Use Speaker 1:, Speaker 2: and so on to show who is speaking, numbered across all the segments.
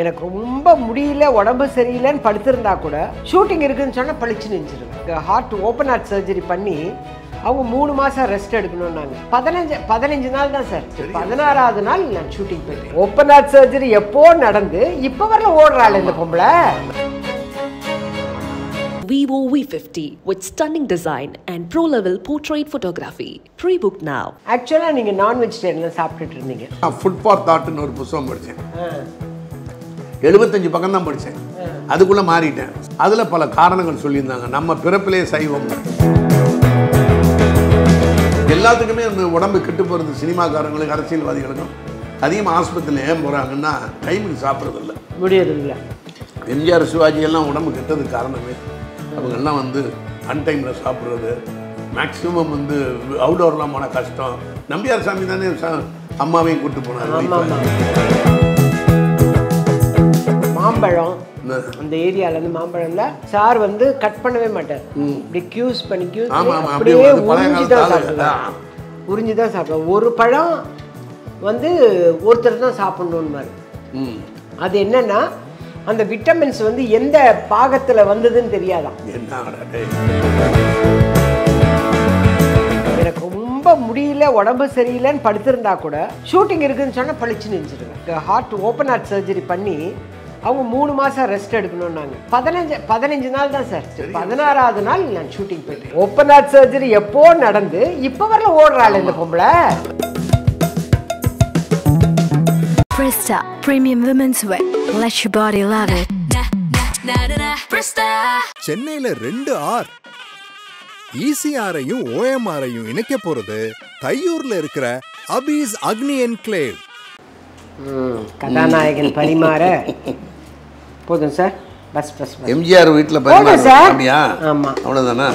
Speaker 1: எனக்கு ரொம்ப முடியல, உடம்பு சரியில்லைன்னு படுத்திருந்தா கூட ஷூட்டிங் இருக்குன்னு சொன்னால் பழிச்சு நினைச்சிருவேன். ஹார்ட் ஓப்பன் ஹார்ட் சர்ஜரி பண்ணி அவங்க 3 மாதம் ரெஸ்ட் எடுக்கணும்னாங்க. 15 நாள் தான் சார். 16வது நாள் நான் ஷூட்டிங் போயிட்டேன். ஓப்பன் ஹார்ட் சர்ஜரி எப்போ நடந்து இப்போ வரல ஓடுறாள் இந்த பொம்பளை.
Speaker 2: Vivo V50 with stunning design and pro-level portrait photography. Pre-book now.
Speaker 1: ஆக்சுவலாக நீங்கள் நான் வெஜிடேரியன் சாப்பிட்டுட்டு இருந்தீங்க.
Speaker 3: ஃபுட் ஃபார் தாட்னு ஒரு புத்தகம் படித்தேன். 75 பக்கம் தான் படித்தேன். அதுக்குள்ளே மாறிட்டேன். அதில் பல காரணங்கள் சொல்லியிருந்தாங்க. நம்ம பிறப்பிலே சைவம். எல்லாத்துக்குமே அந்த உடம்பு கெட்டு போகிறது சினிமாக்காரங்களுக்கு, அரசியல்வாதிகளுக்கும் அதிகமாக ஆஸ்பத்திரியில் ஏன் போகிறாங்கன்னா டைமுக்கு சாப்பிட்றதில்ல,
Speaker 1: முடியறதில்ல.
Speaker 3: எம்ஜிஆர் சிவாஜி எல்லாம் உடம்பு கெட்டதுக்கு காரணமே அவங்கெல்லாம் அன்டைமில் சாப்பிட்றது, மேக்ஸிமம் அவுடோர்லாம் போன கஷ்டம். நம்பியார் சாமி தானே அம்மாவையும் கூப்பிட்டு போனார்.
Speaker 1: மாம்பழம் அந்த ஏரியாவிலேருந்து மாம்பழம்ல சார் கட் பண்ணவே மாட்டார். இப்படி கியூஸ் பண்ணி அப்படியே உறிஞ்சி தான் சாப்பிடுவார். உறிஞ்சி தான் சாப்பிடுவோம். ஒரு பழம் ஒருத்தர் தான் சாப்பிடணும்னாரு. அது என்னன்னா அந்த விட்டமின்ஸ் எந்த பாகத்தில் வந்ததுன்னு தெரியாதான். எனக்கு ரொம்ப முடியல, உடம்பு சரியில்லைன்னு படுத்திருந்தா கூட ஷூட்டிங் இருக்குன்னு சொன்னால் பழிச்சு நினைச்சிருவேன். ஹார்ட் ஓப்பன் ஹார்ட் சர்ஜரி பண்ணி அவங்க 3 மாதம் ரெஸ்ட் எடுக்கணும்னாங்க. 15 நாள் தான் சார். 16வது நாள் நான் ஷூட்டிங் போயிட்டேன். ஓப்பன் ஹார்ட் சர்ஜரி எப்போ நடந்து இப்போ வரல ஓடுறாள் இந்த பொம்பளை.
Speaker 4: Presta Premium Women's Wear. Let your body love it.
Speaker 5: சென்னையில 2 ஆர் ECRஐயும் OMRஐயும் இணைக்க போறது தையூர்ல இருக்கிற அபீஸ் அக்னி என்க்ளேவ்.
Speaker 1: கதாநாயகன் பரிமாற போதும் சார். பஸ் பஸ்
Speaker 3: எம்ஜிஆர் வீட்டில் பரிமாறியா? ஆமாம், அவ்வளோதானா?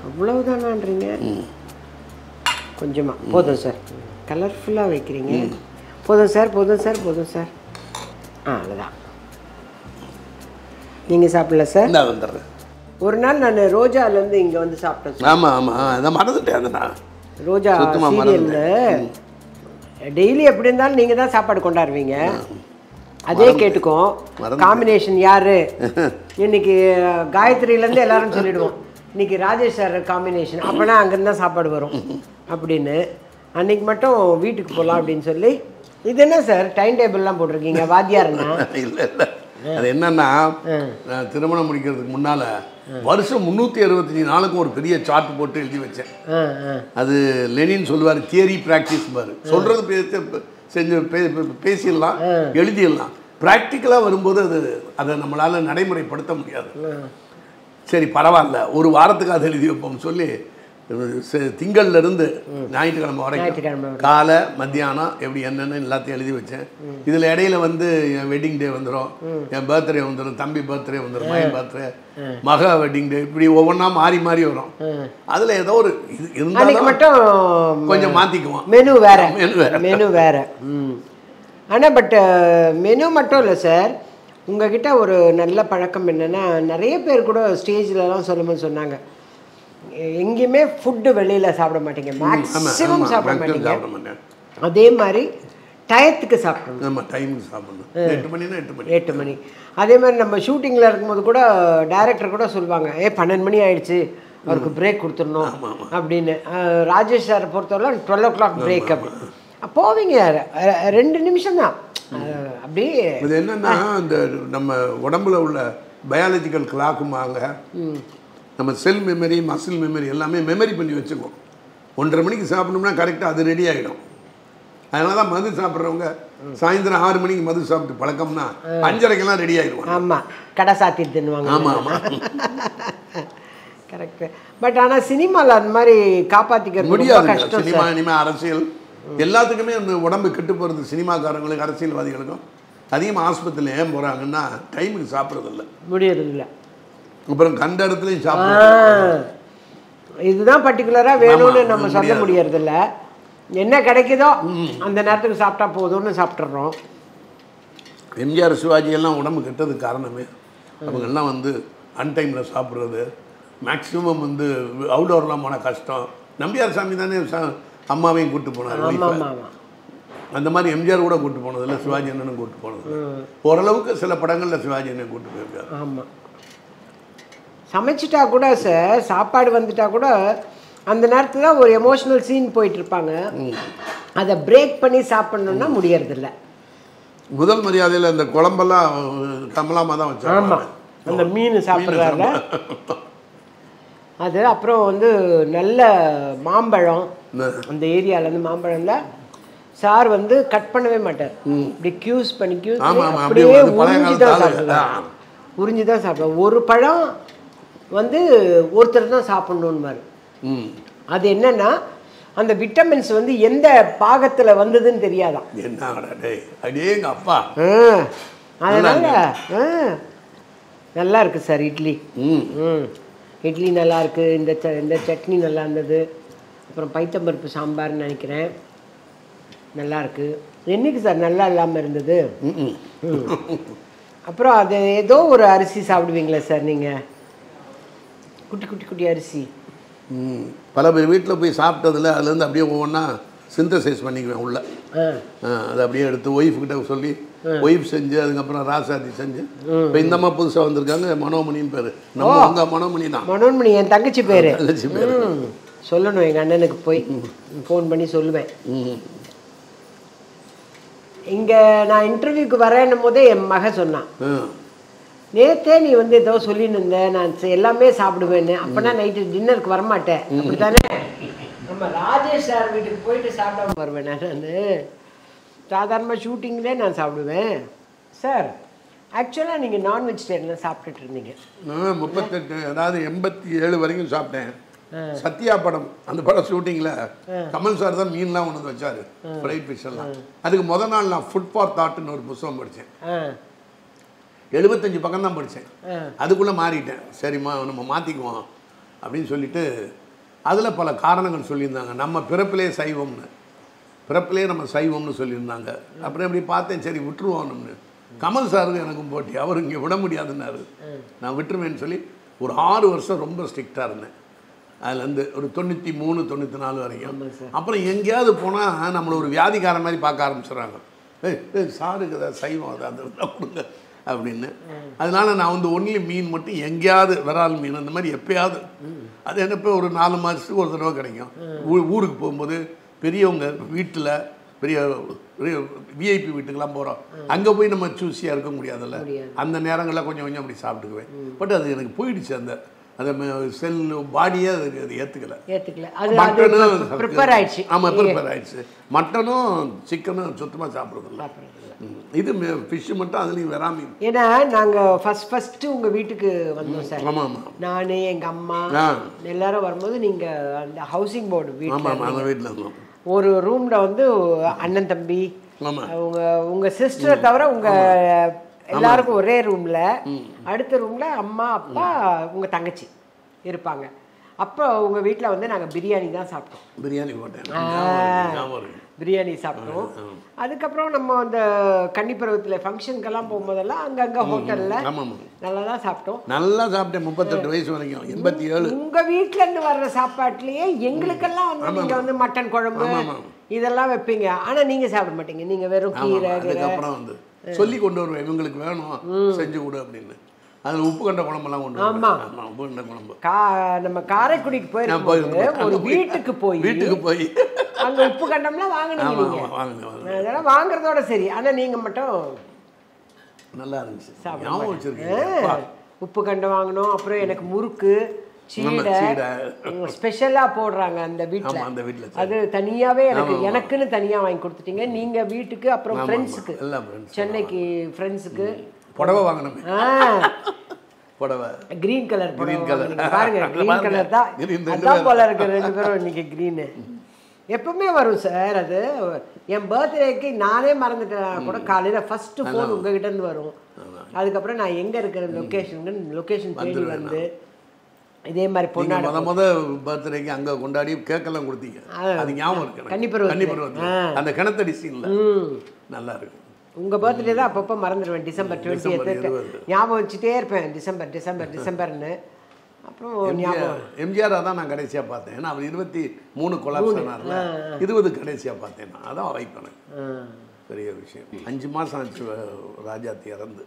Speaker 1: அவ்வளவுதானான்றீங்க? கொஞ்சமாக போதும் சார். கலர்ஃபுல்லாக வைக்கிறீங்க. போதும் சார், போதும் சார், போதும் சார். அவ்வளோதான். நீங்கள் சாப்பிடல சார்?
Speaker 3: நான் வந்துடுறேன்.
Speaker 1: ஒரு நாள் நான் ரோஜாலேருந்து இங்கே சாப்பிட்டேன் சார்.
Speaker 3: ஆமாம் ஆமாம், அதை மறந்துட்டேன்.
Speaker 1: ரோஜா சீரியலில் டெய்லி எப்படி இருந்தாலும் நீங்கள் தான் சாப்பாடு கொண்டாடுவீங்க. அதே கேட்டுக்கோம். காம்பினேஷன் யாரு இன்னைக்கு காயத்ரியிலேருந்து எல்லாரும் சொல்லிடுவோம், இன்னைக்கு ராஜேஷ் சார் காம்பினேஷன், அப்போனா அங்கேருந்து தான் சாப்பாடு வரும் அப்படின்னு. அன்னைக்கு மட்டும் வீட்டுக்கு போகலாம் அப்படின்னு சொல்லி. இது என்ன சார் டைம் டேபிள்லாம் போட்டிருக்கீங்க? வாத்தியாருன்னா
Speaker 3: இல்லை இல்லை, அது என்னன்னா நான் திருமணம் முடிக்கிறதுக்கு முன்னால் வருஷம் 365 நாளுக்கும் ஒரு பெரிய சார்ட் போட்டு எழுதி வச்சேன். அது லெனின் சொல்லுவார், தியரி ப்ராக்டிஸ் பாரு. சொல்கிறது செஞ்சு பேசிடலாம், எழுதிடலாம். ப்ராக்டிக்கலாக வரும்போது அதை நம்மளால் நடைமுறைப்படுத்த முடியாது. சரி பரவாயில்ல, ஒரு வாரத்துக்கு அதை எழுதி வைப்போம் சொல்லி திங்கள்லேருந்து ஞாயிற்றுக்கிழமை வரைக்கும் காலை மத்தியானம் எப்படி என்னென்னு எல்லாத்தையும் எழுதி வச்சேன். இதில் இடையில என் வெட்டிங் டே வந்துடும், என் பர்த்டே வந்துடும், தம்பி பர்த்டே வந்துடும், மகன் பர்த்டே, மக வெட்டிங் டே, இப்படி ஒவ்வொன்றா மாறி மாறி வரும். அதில் ஏதோ ஒரு இது இருந்தாலும் மட்டும் கொஞ்சம் மாற்றிக்குவோம்.
Speaker 1: மெனு வேற, மெனு வேற. ஆனால் பட் மெனு மட்டும் இல்லை சார், உங்ககிட்ட ஒரு நல்ல பழக்கம் என்னென்னா, நிறைய பேர் கூட ஸ்டேஜ்லலாம் சொல்லும்போது சொன்னாங்க, எங்கேயுமே ஃபுட்டு வெளியில் சாப்பிட மாட்டீங்க, மேக்ஸிமம் சாப்பிட மாட்டீங்க. அதே மாதிரி டயத்துக்கு சாப்பிடணும்.
Speaker 3: நம்ம டைமுக்கு சாப்பிடணும். 8 மணினா 8 மணி.
Speaker 1: அதே மாதிரி நம்ம ஷூட்டிங்கில் இருக்கும்போது கூட டைரக்டர் கூட சொல்லுவாங்க, 12 மணி ஆயிடுச்சு, அவருக்கு பிரேக் கொடுத்துடணும் அப்படின்னு. ராஜேஷ் சாரை பொறுத்தவரை 12 o'clock பிரேக். அப்படி போவீங்க 2 நிமிஷம் தான். அப்படியே
Speaker 3: இது என்னன்னா, இந்த நம்ம உடம்புல உள்ள பயாலஜிக்கல் கிளாக்குமாங்க, நம்ம செல் மெமரி, மசில் மெமரி எல்லாமே மெமரி பண்ணி வச்சுக்குவோம். 1:30 மணிக்கு சாப்பிடணும்னா கரெக்டாக அது ரெடி ஆகிடும். அதனால தான் மது சாப்பிட்றவங்க சாயந்தரம் 6 மணிக்கு மது சாப்பிட்டு பழக்கம்னா 5:30க்கெல்லாம் ரெடி ஆகிடுவோம்.
Speaker 1: ஆமாம், கடை சாத்திட்டு தின்னுவாங்க.
Speaker 3: ஆமாம் ஆமாம்,
Speaker 1: கரெக்டு. பட் ஆனால் சினிமாவில் அந்த மாதிரி காப்பாற்றிக்க முடியாது.
Speaker 3: சினிமா, இனிமேல் அரசியல், எல்லாத்துக்குமே அந்த உடம்பு கெட்டு போகிறது சினிமாக்காரங்களுக்கு, அரசியல்வாதிகளுக்கும் அதிகமாக ஆஸ்பத்திரியில் ஏன் போகிறாங்கன்னா டைமுக்கு சாப்பிட்றதில்ல,
Speaker 1: முடியறதில்ல.
Speaker 3: அப்புறம் கண்ட இடத்துலையும் சாப்பிட்றோம்.
Speaker 1: இதுதான் பர்டிகுலராக வேணும்னு நம்ம சொல்ல முடியறதில்ல. என்ன கிடைக்குதோ அந்த நேரத்துக்கு சாப்பிட்டா போதும்னு சாப்பிட்றோம்.
Speaker 3: எம்ஜிஆர் சிவாஜி எல்லாம் உடம்பு கெட்டதுக்கு காரணமே அவங்கெல்லாம் அன்டைமில் சாப்பிட்றது, மேக்ஸிமம் அவுடோர்லாம் போன கஷ்டம். நம்பியார் சாமி தானே அம்மாவையும் கூப்பிட்டு போனார். அந்த மாதிரி எம்ஜிஆர் கூட கூப்பிட்டு போனதில்லை, சிவாஜி அண்ணனும் கூப்பிட்டு போனது. ஓரளவுக்கு சில படங்களில் சிவாஜி அண்ணன் கூப்பிட்டு போயிருக்காரு.
Speaker 1: ஆமாம், சமைச்சிட்டா கூட சார், சாப்பாடு வந்துட்டா கூட அந்த நேரத்தில் ஒரு எமோஷ்னல் சீன் போயிட்டுருப்பாங்க, அதை பிரேக் பண்ணி சாப்பிட்ணுன்னா முடியறதில்ல.
Speaker 3: முதல் மரியாதையில் அந்த குழம்பெல்லாம் கமலாமா தான் வச்சாங்க.
Speaker 1: ஆமாம், அந்த மீன் சாப்பிட்றாங்க அது. அப்புறம் வந்து நல்ல மாம்பழம், அந்த ஏரியாவிலேருந்து மாம்பழம்ல சார் வந்து கட் பண்ணவே மாட்டார், இப்படி கியூஸ் பண்ணி அப்படியே உறிஞ்சி தான் சாப்பிடுவாங்க. உறிஞ்சி தான் சாப்பிடுவோம். ஒரு பழம் வந்து ஒருத்தர் தான் சாப்பிட்ணுன்னு மாதிரி. அது என்னன்னா அந்த விட்டமின்ஸ் வந்து எந்த பாகத்தில் வந்ததுன்னு தெரியாதான்.
Speaker 3: என்ன அப்பா,
Speaker 1: அதனால நல்லா இருக்கு சார் இட்லி. இட்லி நல்லா இருக்கு. இந்த சட்னி நல்லா இருந்தது. அப்புறம் பைத்தம்பருப்பு சாம்பார்னு நினைக்கிறேன், நல்லா இருக்கு. என்னைக்கு சார் நல்லா இல்லாமல் இருந்தது? அப்புறம் அது ஏதோ ஒரு அரிசி சாப்பிடுவீங்களா சார் நீங்கள்? குட்டி குட்டி குட்டி அரிசி
Speaker 3: பல பேர் வீட்டில் போய் சாப்பிட்டதில்ல, அதுலேருந்து அப்படியே ஒவ்வொன்றா சிந்தசைஸ் பண்ணிக்குவேன் உள்ள. அதை அப்படியே எடுத்து ஒய்ஃப்கிட்ட சொல்லி ஒய்ஃப் செஞ்சு, அதுக்கப்புறம் ராசாதி செஞ்சு. இப்போ இந்த அம்மா புதுசாக வந்திருக்காங்க, மனோமணின்னு பேர். நம்ம அங்கே மனோமணி தான்.
Speaker 1: மனோன்மணி என் தங்கச்சி பேர்.
Speaker 3: தங்கச்சி பேர்
Speaker 1: சொல்லணும், எங்கள் அண்ணனுக்கு போய் ஃபோன் பண்ணி சொல்லுவேன். இங்கே நான் இன்டர்வியூக்கு வரேன்னும் போதே என் மக சொன்னான், நேற்றே நீ வந்து ஏதோ சொல்லின்னு இருந்தேன், நான் எல்லாமே சாப்பிடுவேன்னு. அப்போனா நைட்டு டின்னருக்கு வரமாட்டேன் அப்படித்தானே? நம்ம ராஜேஷ் சார் வீட்டுக்கு போயிட்டு சாப்பிடாம வருவேன் நான். சாதாரணமாக ஷூட்டிங்லேயே நான் சாப்பிடுவேன் சார். ஆக்சுவலாக நீங்கள் நான் வெஜிடேரியன் சாப்பிட்டுட்டு இருந்தீங்க.
Speaker 3: 38, அதாவது 87 வரைக்கும் சாப்பிட்டேன். சத்யா படம், அந்த படம் ஷூட்டிங்கில் கமல் சார் தான் மீன்லாம் ஒன்று வச்சார், ஃப்ரைட் ஃபிஷ் எல்லாம். அதுக்கு முதல் நாள் நான் ஃபுட் ஃபார் தாட்னு ஒரு புத்தகம் படித்தேன். 75 பக்கம் தான் படித்தேன். அதுக்குள்ளே மாறிட்டேன். சரிம்மா நம்ம மாற்றிக்குவோம் அப்படின்னு சொல்லிட்டு அதில் பல காரணங்கள் சொல்லியிருந்தாங்க. நம்ம பிறப்பிலே சைவம்னு, பிறப்பிலே நம்ம சைவம்னு சொல்லியிருந்தாங்க. அப்புறம் எப்படி பார்த்தேன், சரி விட்டுருவோம்னு. கமல் சாருக்கு எனக்கும் போட்டி, அவர் இங்கே விட முடியாதுன்னாரு. நான் விட்டுருவேன்னு சொல்லி ஒரு 6 வருஷம் ரொம்ப ஸ்ட்ரிக்டாக இருந்தேன். அதுலேருந்து ஒரு 93, 94 வரைக்கும். அப்புறம் எங்கேயாவது போனால் நம்மளை ஒரு வியாதிக்காரன் மாதிரி பார்க்க ஆரம்பிச்சிடுறாங்க. சாருக்கு ஏதாவது சைவம் அதை அந்த கொடுங்க அப்படின்னு. அதனால நான் வந்து ஒன்லி மீன் மட்டும் எங்கேயாவது, விரால் மீன் அந்த மாதிரி எப்பயாவது. அது என்னப்போ ஒரு 4 மாதத்துக்கு ஒரு தடவை கிடைக்கும். ஊருக்கு போகும்போது பெரியவங்க வீட்டில், பெரிய விஐபி வீட்டுக்கெல்லாம் போகிறோம், அங்கே போய் நம்ம சூஸியாக இருக்க முடியாதுல்ல. அந்த நேரங்களில் கொஞ்சம் கொஞ்சம் அப்படி சாப்பிட்டுக்குவேன். பட் அது எனக்கு போயிடுச்சு, அந்த அந்த செல் பாடியே அது ஏற்றுக்கல. மட்டனும் ப்ரிப்பேர் ஆயிடுச்சு. ஆமாம், ப்ரிப்பேர் ஆயிடுச்சு. மட்டனும் சிக்கனும் சுத்தமாக சாப்பிட்றதில்ல. இது ஃபிஷ்ஷு மட்டும், அதுலேயும் வெராமி.
Speaker 1: ஏன்னா நாங்கள் ஃபஸ்ட்டு உங்கள் வீட்டுக்கு வந்தோம் சார்.
Speaker 3: ஆமாம் ஆமாம்,
Speaker 1: நான் எங்கள் அம்மா எல்லாரும் வரும்போது நீங்கள் அந்த ஹவுசிங் போர்டு வீட்டில்,
Speaker 3: அந்த வீட்டில் இருந்தோம்.
Speaker 1: ஒரு ரூமில் வந்து அண்ணன் தம்பி, உங்கள் சிஸ்டர் தவிர உங்கள் எல்லாருக்கும் ஒரே ரூமில். அடுத்த ரூமில் அம்மா அப்பா உங்கள் தங்கச்சி இருப்பாங்க. அப்போ உங்கள் வீட்டில் வந்து நாங்கள் பிரியாணி தான் சாப்பிட்டோம்.
Speaker 3: பிரியாணி போட்டேன்,
Speaker 1: பிரியாணி சாப்பிட்டோம். அதுக்கப்புறம் நம்ம அந்த கன்னிப்பருவத்தில் ஃபங்க்ஷனுக்கெல்லாம் போகும்போதெல்லாம் அங்கங்கே ஹோட்டலில் நல்லா தான் சாப்பிட்டோம்.
Speaker 3: நல்லா சாப்பிட்டேன் 38 வயசு வரைக்கும். 87.
Speaker 1: உங்கள் வீட்டிலேருந்து வர்ற சாப்பாட்டுலேயே எங்களுக்கெல்லாம் வந்து நீங்கள் வந்து மட்டன் குழம்பு இதெல்லாம் வைப்பீங்க, ஆனால் நீங்கள் சாப்பிட மாட்டீங்க. நீங்கள் வெறும் கீரை.
Speaker 3: அதுக்கப்புறம் வந்து சொல்லி கொண்டு வருவேன், இவங்களுக்கு வேணும் செஞ்சு கொடு அப்படின்னு. அதில் உப்பு கண்ட குழம்பெல்லாம் கொண்டு வருவேன். ஆமாம், உப்பு கண்ட குழம்பு.
Speaker 1: நம்ம காரைக்குடிக்கு போயிருக்கோம், ஒரு வீட்டுக்கு போய் அங்கே உப்பு கண்டம்லாம் வாங்கினீங்க. அதெல்லாம் வாங்குறதோட சரி, ஆனால் நீங்கள் மட்டும்
Speaker 3: நல்லா இருந்துச்சு,
Speaker 1: சாப்பிடுங்க. உப்பு கண்டம் வாங்கினோம். அப்புறம் எனக்கு முறுக்கு, சீடை ஸ்பெஷலாக போடுறாங்க அந்த வீட்டில். அது தனியாகவே எனக்குன்னு தனியாக வாங்கி கொடுத்துட்டீங்க நீங்கள் வீட்டுக்கு. அப்புறம் ஃப்ரெண்ட்ஸுக்கு, சென்னைக்கு ஃப்ரெண்ட்ஸுக்கு
Speaker 3: புடவை வாங்கணும். புடவை
Speaker 1: கிரீன் கலர், பாருங்க கிரீன் கலர் தான். அதான் போல இருக்கு 2 பேரும் இன்னைக்கு கிரீனு. எப்பவுமே வரும் சார். அது என் பர்த்டேக்கு நானே மறந்துட்டேன் கூட, காலையில் ஃபஸ்ட்டு ஃபோன் உங்ககிட்ட இருந்து வரும். அதுக்கப்புறம் நான் எங்கே இருக்கிற லொக்கேஷன் தேடி வந்து இதே மாதிரி பொண்ணாட
Speaker 3: பர்த்டேக்கு அங்கே கொண்டாடி கேக்கெல்லாம் கொடுத்தீங்க, அது ஞாபகம் இருக்கு. கன்னிப்பருவம் அந்த கிணத்தடி சீன்ல நல்லா இருக்கு.
Speaker 1: உங்கள் பர்த்டே தான் அப்பப்போ மறந்துடுவேன். டிசம்பர் 20th ஞாபகம் வச்சுட்டே இருப்பேன். டிசம்பர்னு அப்புறம்
Speaker 3: எம்ஜிஆர் தான் நான் கடைசியாக பார்த்தேன். ஏன்னா அவர் 23 கொலாப்ஸ் ஆனார்ல, 20 கடைசியாக பார்த்தேன் நான். அதான் வைப் எனக்கு பெரிய விஷயம். 5 மாதம் ஆச்சு ராஜாத்தி இறந்து.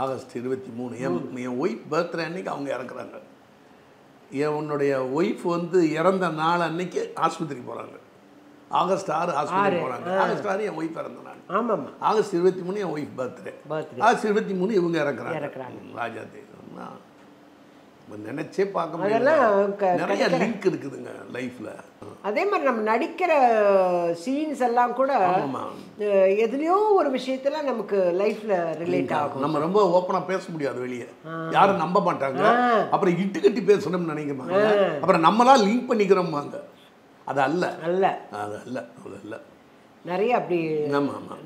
Speaker 3: ஆகஸ்ட் 23 என் ஒய்ஃப் பர்த்டே அன்னைக்கு அவங்க இறக்குறாங்க. உன்னுடைய ஒய்ஃப் வந்து இறந்த நாள் அன்னைக்கு ஆஸ்பத்திரி போகிறாங்க. ஆகஸ்ட் 6 ஆஸ்பத்திரி போகிறாங்க. ஆகஸ்ட் 6 என் ஒய்ஃப் இறந்த நாள்.
Speaker 1: ஆமாம்.
Speaker 3: ஆகஸ்ட் 23 என் ஒய்ஃப் பர்த்டே. ஆகஸ்ட் 23 இவங்க இறக்குறாங்க ராஜாத்தி. நினைச்சே பார்க்க முடியல. நிறைய லிங்க் இருக்குதுங்க லைஃப்ல.
Speaker 1: அதே மாதிரி நம்ம நடிக்கிற சீன்ஸ் எல்லாம் கூட எதுலயோ ஒரு விஷயத்துல நமக்கு லைஃப்ல ரிலேட் ஆகும்.
Speaker 3: நம்ம ரொம்ப ஓப்பனா பேச முடியாது வெளியே, யாரும் நம்ப மாட்டாங்க. அப்புறம் இட்டு கட்டி பேசணும்னு நினைக்கிறாங்க. அப்புறம் நம்மளா லிங்க் பண்ணிக்கிறோம்பாங்க. அது அல்ல அல்ல அது அல்ல அது அல்ல. நிறைய அப்படி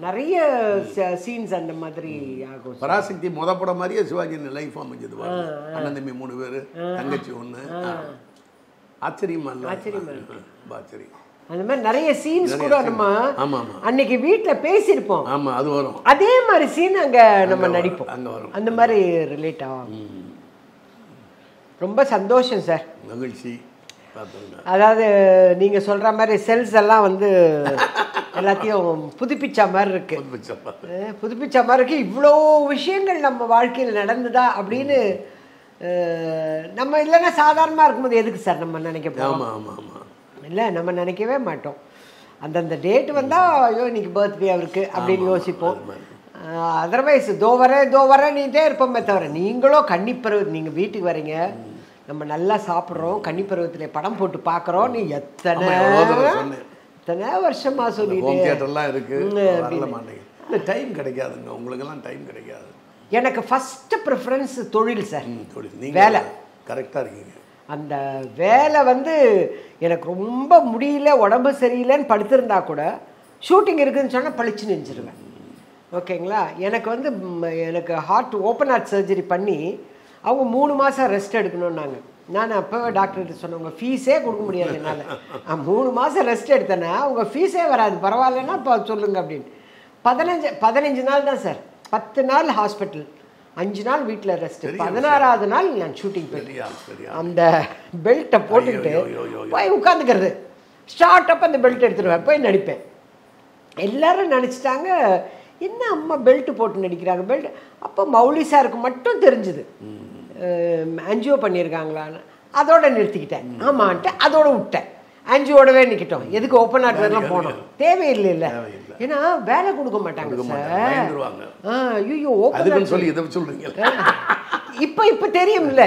Speaker 3: நிறைய சீன்ஸ் அந்த மாதிரி ஆகும். பராசக்தி படம் மாதிரியே சிவாஜி லைஃப் அமைஞ்சது. அண்ணன் தம்பி 3 பேர், தங்கச்சி 1. ஆச்சரியமா இல்லை? ஆச்சரியமா ஆச்சரியம். அந்த மாதிரி நிறைய சீன்ஸ் கூட நம்ம அன்னைக்கு வீட்டில் பேசியிருப்போம். ஆமா, அது வரும். அதே மாதிரி சீன் அங்க நம்ம நடிப்போம். அங்க வரும். அந்த மாதிரி ரிலேட் ஆகும். ரொம்ப சந்தோஷம் சார். மகிழ்ச்சி. அதாவது நீங்க சொல்ற மாதிரி செல்ஸ் எல்லாம் வந்து எல்லாத்தையும் புதுப்பிச்ச மாதிரி இருக்கு. புதுப்பிச்ச மாதிரி இருக்கு. இவ்வளோ விஷயங்கள் நம்ம வாழ்க்கையில் நடந்துதா அப்படின்னு நம்ம இல்லைன்னா சாதாரணமாக இருக்கும்போது எதுக்கு சார் நம்ம நினைக்க போகிறோம்? இல்லை, நம்ம நினைக்கவே மாட்டோம். அந்தந்த டேட் வந்தால் ஐயோ இன்னைக்கு பர்த்டே அவருக்கு அப்படின்னு யோசிப்போம். அதர்வைஸ் தோ வரேன் நீட்டே இருப்போமே தவிர, நீங்களோ கன்னிப்பருவம் நீங்கள் வீட்டுக்கு வரீங்க, நம்ம நல்லா சாப்பிட்றோம், கன்னிப்பருவத்தில் படம் போட்டு பார்க்குறோம். நீ எத்தனை வருஷமா சொல்லிட்டு டைம் கிடைக்காதுங்க உங்களுக்கெல்லாம். டைம் கிடைக்காது. எனக்கு ஃபர்ஸ்ட் ப்ரிஃபரன்ஸ் தொழில் சார். வேலை கரெக்டாக இருக்கீங்க. அந்த வேலை வந்து எனக்கு ரொம்ப முடியல, உடம்பு சரியில்லைன்னு படுத்திருந்தா கூட ஷூட்டிங் இருக்குதுன்னு சொன்னால் பழிச்சு நெஞ்சிருவேன். ஓகேங்களா? எனக்கு வந்து எனக்கு ஓப்பன் ஹார்ட் சர்ஜரி பண்ணி அவங்க 3 மாதம் ரெஸ்ட் எடுக்கணும்னாங்க. நான் அப்போவே டாக்டர்கிட்ட சொன்னேன், உங்கள் ஃபீஸே கொடுக்க முடியாது என்னால். 3 மாதம் ரெஸ்ட் எடுத்தேன்னா உங்கள் ஃபீஸே வராது, பரவாயில்லன்னா இப்போ சொல்லுங்கள் அப்படின்னு. 15 நாள் தான் சார். 10 நாள் ஹாஸ்பிட்டல், 5 நாள் வீட்டில் ரெஸ்ட்டு, 16ஆவது நாள் நான் ஷூட்டிங் போயிட்டேன். அந்த பெல்ட்டை போட்டுக்கிட்டு போய் உட்காந்துக்கிறது, ஸ்டார்ட் அப் அந்த பெல்ட் எடுத்துடுவேன், போய் நடிப்பேன். எல்லோரும் நினச்சிட்டாங்க என்ன அம்மா பெல்ட்டு போட்டு நடிக்கிறாங்க. பெல்ட் அப்போ மௌலி சாருக்கு மட்டும் தெரிஞ்சுது ஆன்ஜியோ பண்ணியிருக்காங்களான்னு. அதோட நிறுத்திக்கிட்டேன். ஆமான்ட்டு அதோட விட்டேன். ஆன்ஜியோடவே நிற்கிட்டோம். எதுக்கு ஓப்பன் ஹார்ட் வரலாம் போனோம்? தேவையில்லை. இல்லை, ஏன்னா வேலை கொடுக்க மாட்டாங்க சார். ஐயோ ஓப்பன் சொல்லி இதை சொல்றீங்க. இப்போ தெரியும்ல,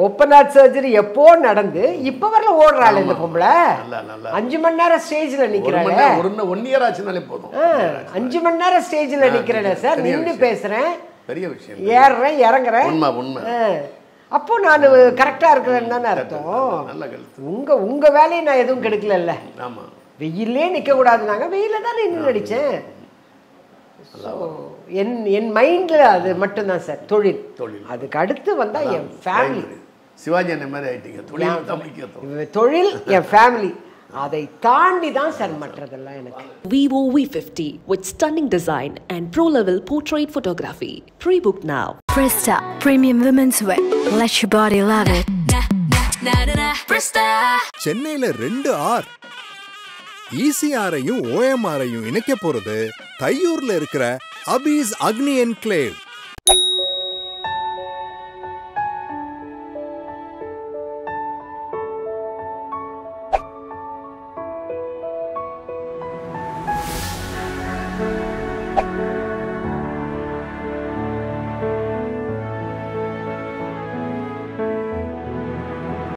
Speaker 3: ஓப்பன் ஹார்ட் சர்ஜரி எப்போ நடந்து இப்போ வரல ஓடுறாள் இந்த பொம்பளை. 5 மணி நேரம் ஸ்டேஜில் நிற்கிறாள். 1 இயர் ஆச்சுனாலே போதும். 5 மணி நேரம் ஸ்டேஜில் நிற்கிறேன் சார், நின்று பேசுகிறேன், பெரிய விஷயம், ஏறுறேன் இறங்குறேன். அப்போ நான் கரெக்டாக இருக்கிறேன்னு தானே அர்த்தம். உங்கள் வேலையை நான் எதுவும் கெடுக்கல. வெயிலே நிற்கக்கூடாதுனாங்க, வெயில தான் நின்று நடித்தேன். என் மைண்டில் அது மட்டும்தான் சார் தொழில். அதுக்கு அடுத்து வந்தால் என் ஃபேமிலி. சிவாஜி அந்த மாதிரி ஆயிட்டீங்க. தொழில் என் ஃபேமிலி, அதை தாண்டி தான் சார் மற்றதெல்லாம் எனக்கு.
Speaker 2: Vivo V50 with stunning design and pro-level portrait photography. Pre-book now.
Speaker 4: Presta Premium Women's Wear. Let your body love it.
Speaker 5: சென்னையில 2 ஆர் ECRஐயும் OMRஐயும் இணைக்க போறது தையூர்ல இருக்கிற அபீஸ் அக்னி என்க்ளேவ்.